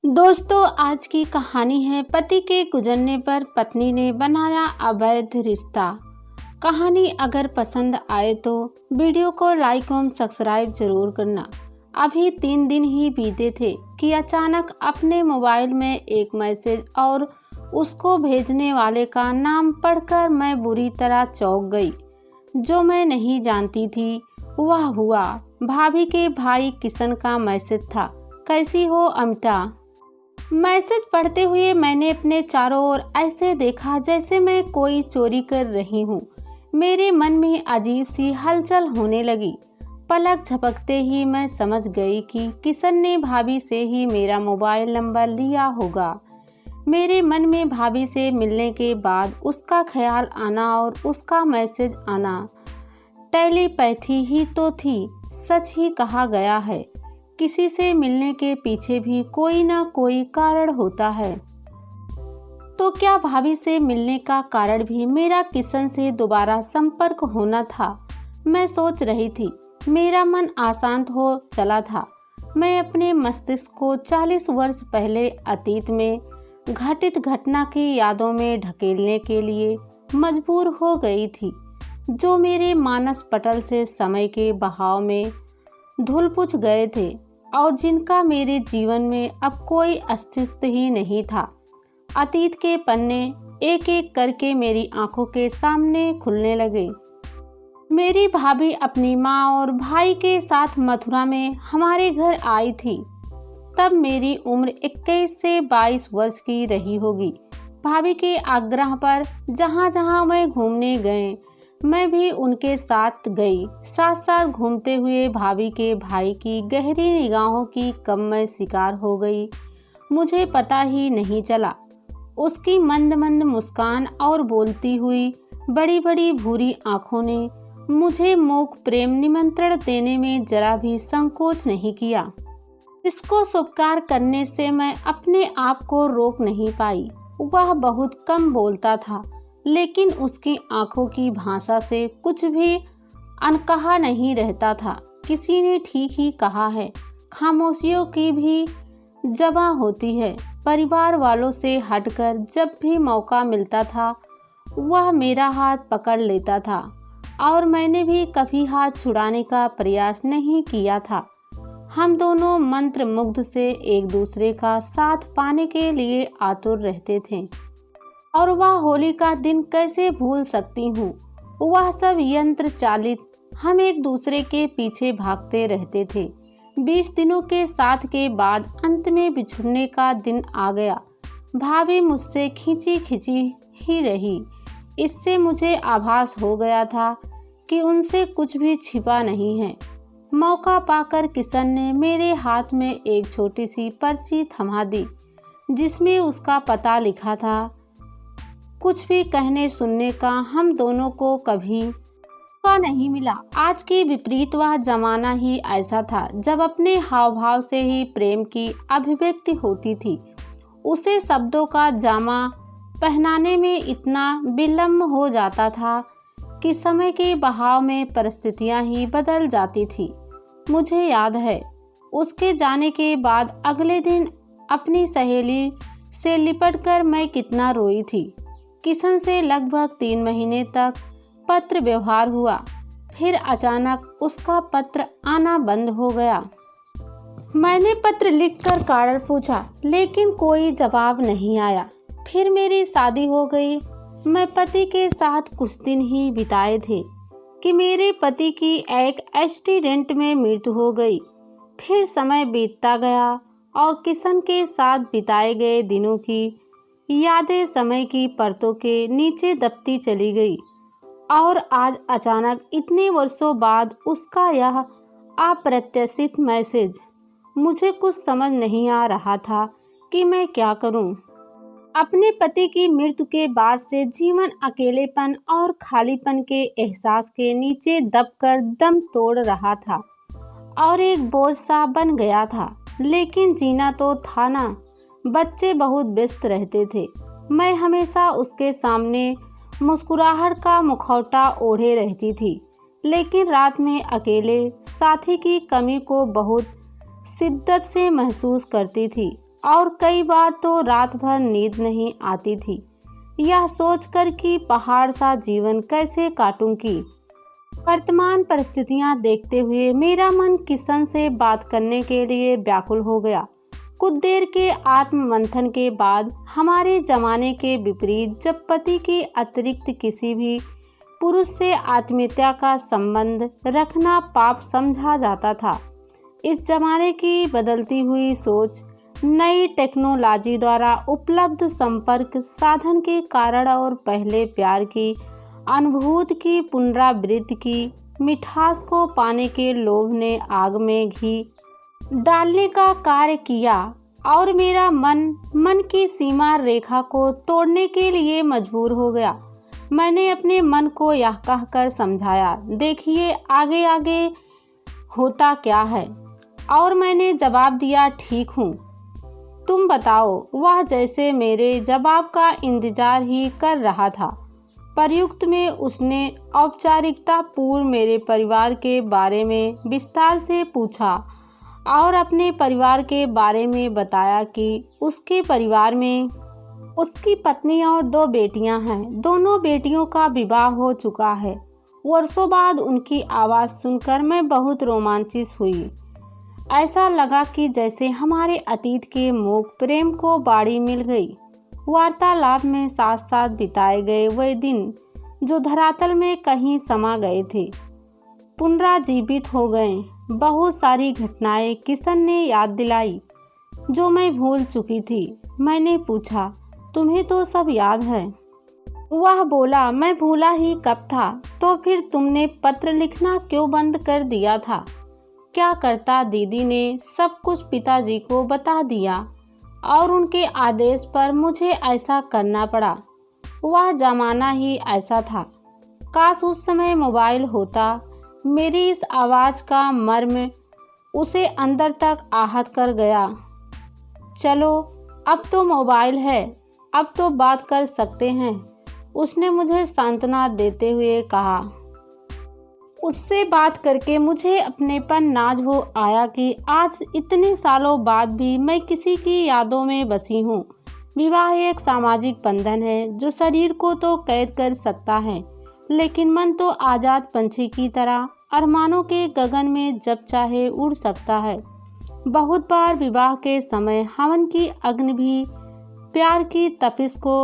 दोस्तों, आज की कहानी है पति के गुजरने पर पत्नी ने बनाया अवैध रिश्ता। कहानी अगर पसंद आए तो वीडियो को लाइक और सब्सक्राइब जरूर करना। अभी 3 दिन ही बीते थे कि अचानक अपने मोबाइल में एक मैसेज और उसको भेजने वाले का नाम पढ़कर मैं बुरी तरह चौंक गई। जो मैं नहीं जानती थी वह हुआ भाभी के भाई किशन का मैसेज था। कैसी हो अमिता? मैसेज पढ़ते हुए मैंने अपने चारों ओर ऐसे देखा जैसे मैं कोई चोरी कर रही हूँ। मेरे मन में अजीब सी हलचल होने लगी। पलक झपकते ही मैं समझ गई कि किशन ने भाभी से ही मेरा मोबाइल नंबर लिया होगा। मेरे मन में भाभी से मिलने के बाद उसका ख्याल आना और उसका मैसेज आना टेलीपैथी ही तो थी। सच ही कहा गया है, किसी से मिलने के पीछे भी कोई ना कोई कारण होता है। तो क्या भाभी से मिलने का कारण भी मेरा किशन से दोबारा संपर्क होना था? मैं सोच रही थी। मेरा मन अशांत हो चला था। मैं अपने मस्तिष्क को 40 वर्ष पहले अतीत में घटित घटना की यादों में ढकेलने के लिए मजबूर हो गई थी, जो मेरे मानस पटल से समय के बहाव में धुल पुछ गए थे और जिनका मेरे जीवन में अब कोई अस्तित्व ही नहीं था। अतीत के पन्ने एक एक करके मेरी आंखों के सामने खुलने लगे। मेरी भाभी अपनी माँ और भाई के साथ मथुरा में हमारे घर आई थी। तब मेरी उम्र 21 से 22 वर्ष की रही होगी। भाभी के आग्रह पर जहाँ जहाँ मैं घूमने गए मैं भी उनके साथ गई। साथ साथ घूमते हुए भाभी के भाई की गहरी निगाहों की कब मैं शिकार हो गई मुझे पता ही नहीं चला। उसकी मंद मंद मुस्कान और बोलती हुई बड़ी बड़ी भूरी आंखों ने मुझे मोह प्रेम निमंत्रण देने में जरा भी संकोच नहीं किया। इसको स्वीकार करने से मैं अपने आप को रोक नहीं पाई। वह बहुत कम बोलता था, लेकिन उसकी आंखों की भाषा से कुछ भी अनकहा नहीं रहता था। किसी ने ठीक ही कहा है, खामोशियों की भी जबां होती है। परिवार वालों से हटकर जब भी मौका मिलता था वह मेरा हाथ पकड़ लेता था और मैंने भी कभी हाथ छुड़ाने का प्रयास नहीं किया था। हम दोनों मंत्र मुग्ध से एक दूसरे का साथ पाने के लिए आतुर रहते थे। और वह होली का दिन कैसे भूल सकती हूँ। वह सब यंत्र चालित हम एक दूसरे के पीछे भागते रहते थे। 20 दिनों के साथ के बाद अंत में बिछुड़ने का दिन आ गया। भाभी मुझसे खींची खींची ही रही। इससे मुझे आभास हो गया था कि उनसे कुछ भी छिपा नहीं है। मौका पाकर किशन ने मेरे हाथ में एक छोटी सी पर्ची थमा दी, जिसमें उसका पता लिखा था। कुछ भी कहने सुनने का हम दोनों को कभी मौका नहीं मिला। आज के विपरीत वह जमाना ही ऐसा था जब अपने हाव भाव से ही प्रेम की अभिव्यक्ति होती थी। उसे शब्दों का जामा पहनाने में इतना विलम्ब हो जाता था कि समय के बहाव में परिस्थितियां ही बदल जाती थी। मुझे याद है, उसके जाने के बाद अगले दिन अपनी सहेली से लिपटकर मैं कितना रोई थी। किशन से लगभग 3 महीने तक पत्र व्यवहार हुआ। फिर अचानक उसका पत्र आना बंद हो गया। मैंने पत्र लिखकर कारण पूछा, लेकिन कोई जवाब नहीं आया। फिर मेरी शादी हो गई। मैं पति के साथ कुछ दिन ही बिताए थे कि मेरे पति की एक एक्सीडेंट में मृत्यु हो गई। फिर समय बीतता गया और किशन के साथ बिताए गए दिनों की यादें समय की परतों के नीचे दबती चली गई। और आज अचानक इतने वर्षों बाद उसका यह अप्रत्याशित मैसेज। मुझे कुछ समझ नहीं आ रहा था कि मैं क्या करूं। अपने पति की मृत्यु के बाद से जीवन अकेलेपन और खालीपन के एहसास के नीचे दबकर दम तोड़ रहा था और एक बोझ सा बन गया था। लेकिन जीना तो था ना। बच्चे बहुत व्यस्त रहते थे। मैं हमेशा उसके सामने मुस्कुराहट का मुखौटा ओढ़े रहती थी, लेकिन रात में अकेले साथी की कमी को बहुत शिद्दत से महसूस करती थी। और कई बार तो रात भर नींद नहीं आती थी, यह सोचकर कि पहाड़ सा जीवन कैसे काटूंगी। वर्तमान परिस्थितियां देखते हुए मेरा मन किशन से बात करने के लिए व्याकुल हो गया। कुछ देर के आत्ममंथन के बाद हमारे जमाने के विपरीत जब पति के अतिरिक्त किसी भी पुरुष से आत्मीयता का संबंध रखना पाप समझा जाता था, इस जमाने की बदलती हुई सोच, नई टेक्नोलॉजी द्वारा उपलब्ध संपर्क साधन के कारण और पहले प्यार की अनुभूति की पुनरावृत्ति की मिठास को पाने के लोभ ने आग में घी डालने का कार्य किया और मेरा मन की सीमा रेखा को तोड़ने के लिए मजबूर हो गया। मैंने अपने मन को यह कहकर समझाया, देखिए आगे आगे होता क्या है, और मैंने जवाब दिया, ठीक हूँ, तुम बताओ। वह जैसे मेरे जवाब का इंतजार ही कर रहा था। प्रयुक्त में उसने औपचारिकता पूर्व मेरे परिवार के बारे में विस्तार से पूछा और अपने परिवार के बारे में बताया कि उसके परिवार में उसकी पत्नी और 2 बेटियां हैं। दोनों बेटियों का विवाह हो चुका है। वर्षों बाद उनकी आवाज़ सुनकर मैं बहुत रोमांचित हुई। ऐसा लगा कि जैसे हमारे अतीत के मोह प्रेम को बाड़ी मिल गई। वार्तालाप में साथ साथ बिताए गए वह दिन जो धरातल में कहीं समा गए थे, पुनराजीवित हो गए। बहुत सारी घटनाएं किशन ने याद दिलाई जो मैं भूल चुकी थी। मैंने पूछा, तुम्हें तो सब याद है? वह बोला, मैं भूला ही कब था। तो फिर तुमने पत्र लिखना क्यों बंद कर दिया था? क्या करता, दीदी ने सब कुछ पिताजी को बता दिया और उनके आदेश पर मुझे ऐसा करना पड़ा। वह जमाना ही ऐसा था। काश उस समय मोबाइल होता। मेरी इस आवाज़ का मर्म उसे अंदर तक आहत कर गया। चलो, अब तो मोबाइल है, अब तो बात कर सकते हैं, उसने मुझे सांत्वना देते हुए कहा। उससे बात करके मुझे अपनेपन नाज हो आया कि आज इतने सालों बाद भी मैं किसी की यादों में बसी हूँ। विवाह एक सामाजिक बंधन है जो शरीर को तो कैद कर सकता है, लेकिन मन तो आज़ाद पंछी की तरह अरमानों के गगन में जब चाहे उड़ सकता है। बहुत बार विवाह के समय हवन की अग्नि भी प्यार की तपिश को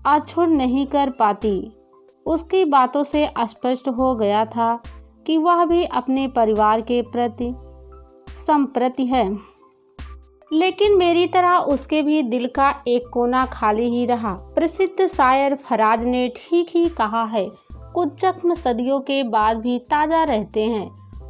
आछुड़ नहीं कर पाती। उसकी बातों से स्पष्ट हो गया था कि वह भी अपने परिवार के प्रति संप्रति है, लेकिन मेरी तरह उसके भी दिल का एक कोना खाली ही रहा। प्रसिद्ध शायर फराज ने ठीक ही कहा है, कुछ जख्म सदियों के बाद भी ताज़ा रहते हैं।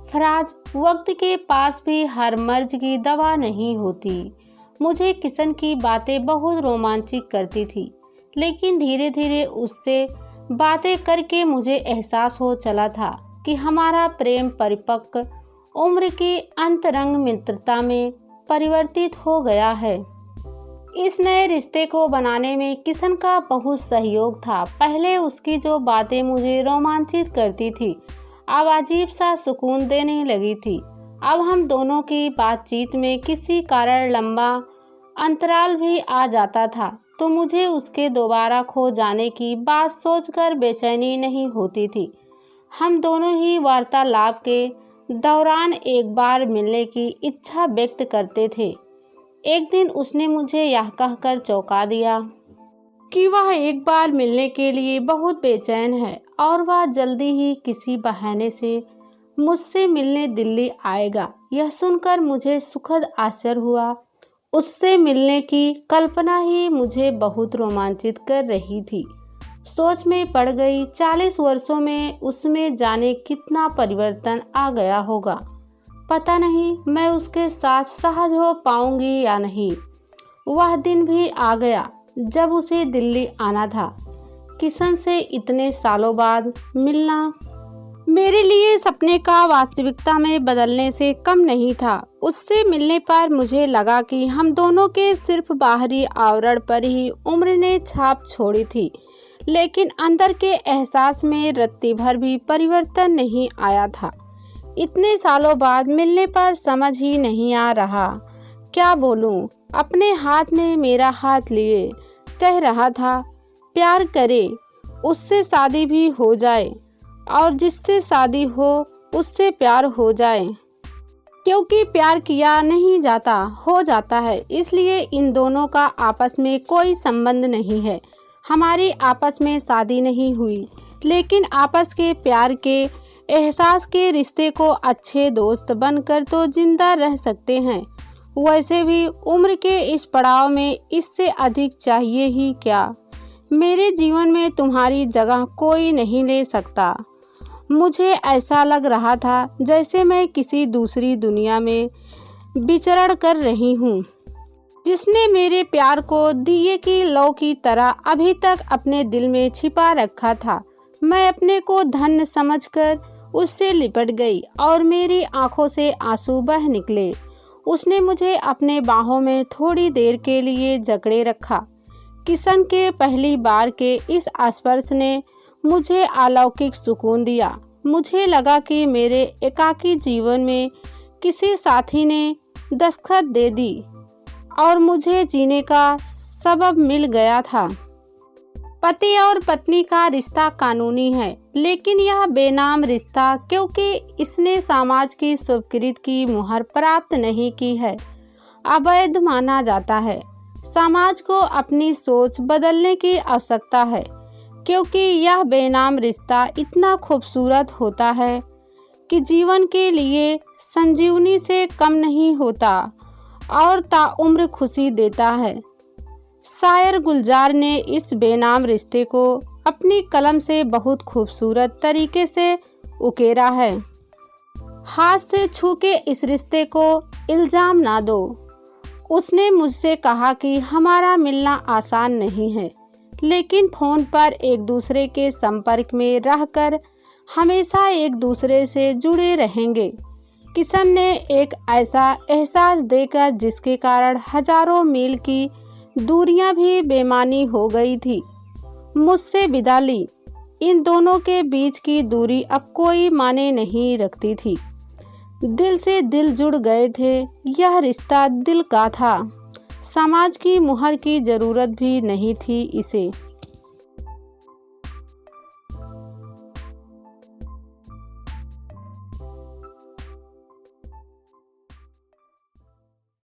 फराज, वक्त के पास भी हर मर्ज की दवा नहीं होती। मुझे किशन की बातें बहुत रोमांचित करती थी, लेकिन धीरे धीरे उससे बातें करके मुझे एहसास हो चला था कि हमारा प्रेम परिपक्व उम्र की अंतरंग मित्रता में परिवर्तित हो गया है। इस नए रिश्ते को बनाने में किशन का बहुत सहयोग था। पहले उसकी जो बातें मुझे रोमांचित करती थी, अब अजीब सा सुकून देने लगी थी। अब हम दोनों की बातचीत में किसी कारण लंबा अंतराल भी आ जाता था, तो मुझे उसके दोबारा खो जाने की बात सोचकर बेचैनी नहीं होती थी। हम दोनों ही वार्तालाप के दौरान एक बार मिलने की इच्छा व्यक्त करते थे। एक दिन उसने मुझे यह कहकर चौंका दिया कि वह एक बार मिलने के लिए बहुत बेचैन है और वह जल्दी ही किसी बहाने से मुझसे मिलने दिल्ली आएगा। यह सुनकर मुझे सुखद आश्चर्य हुआ। उससे मिलने की कल्पना ही मुझे बहुत रोमांचित कर रही थी। सोच में पड़ गई, 40 वर्षों में उसमें जाने कितना परिवर्तन आ गया होगा। पता नहीं मैं उसके साथ सहज हो पाऊंगी या नहीं। वह दिन भी आ गया जब उसे दिल्ली आना था। किशन से इतने सालों बाद मिलना मेरे लिए सपने का वास्तविकता में बदलने से कम नहीं था। उससे मिलने पर मुझे लगा कि हम दोनों के सिर्फ बाहरी आवरण पर ही उम्र ने छाप छोड़ी थी, लेकिन अंदर के एहसास में रत्ती भर भी परिवर्तन नहीं आया था। इतने सालों बाद मिलने पर समझ ही नहीं आ रहा क्या बोलूं, अपने हाथ में मेरा हाथ लिए कह रहा था प्यार करे, उससे शादी भी हो जाए और जिससे शादी हो उससे प्यार हो जाए, क्योंकि प्यार किया नहीं जाता, हो जाता है। इसलिए इन दोनों का आपस में कोई संबंध नहीं है। हमारी आपस में शादी नहीं हुई, लेकिन आपस के प्यार के एहसास के रिश्ते को अच्छे दोस्त बनकर तो जिंदा रह सकते हैं। वैसे भी उम्र के इस पड़ाव में इससे अधिक चाहिए ही क्या। मेरे जीवन में तुम्हारी जगह कोई नहीं ले सकता। मुझे ऐसा लग रहा था जैसे मैं किसी दूसरी दुनिया में विचरण कर रही हूँ, जिसने मेरे प्यार को दिए की लौ की तरह अभी तक अपने दिल में छिपा रखा था। मैं अपने को धन्य समझकर उससे लिपट गई और मेरी आंखों से आंसू बह निकले। उसने मुझे अपने बाहों में थोड़ी देर के लिए जकड़े रखा। किशन के पहली बार के इस स्पर्श ने मुझे अलौकिक सुकून दिया। मुझे लगा कि मेरे एकाकी जीवन में किसी साथी ने दस्तखत दे दी और मुझे जीने का सबब मिल गया था। पति और पत्नी का रिश्ता कानूनी है, लेकिन यह बेनाम रिश्ता क्योंकि इसने समाज की स्वीकृति की मुहर प्राप्त नहीं की है, अवैध माना जाता है। समाज को अपनी सोच बदलने की आवश्यकता है, क्योंकि यह बेनाम रिश्ता इतना खूबसूरत होता है कि जीवन के लिए संजीवनी से कम नहीं होता और ताउम्र खुशी देता है। शायर गुलजार ने इस बेनाम रिश्ते को अपनी कलम से बहुत खूबसूरत तरीके से उकेरा है। हाथ से छू के इस रिश्ते को इल्जाम ना दो। उसने मुझसे कहा कि हमारा मिलना आसान नहीं है, लेकिन फ़ोन पर एक दूसरे के संपर्क में रहकर हमेशा एक दूसरे से जुड़े रहेंगे। किशन ने एक ऐसा एहसास देकर जिसके कारण हजारों मील की दूरियां भी बेमानी हो गई थी, मुझसे विदा ली। इन दोनों के बीच की दूरी अब कोई माने नहीं रखती थी। दिल से दिल जुड़ गए थे। यह रिश्ता दिल का था। समाज की मुहर की जरूरत भी नहीं थी इसे।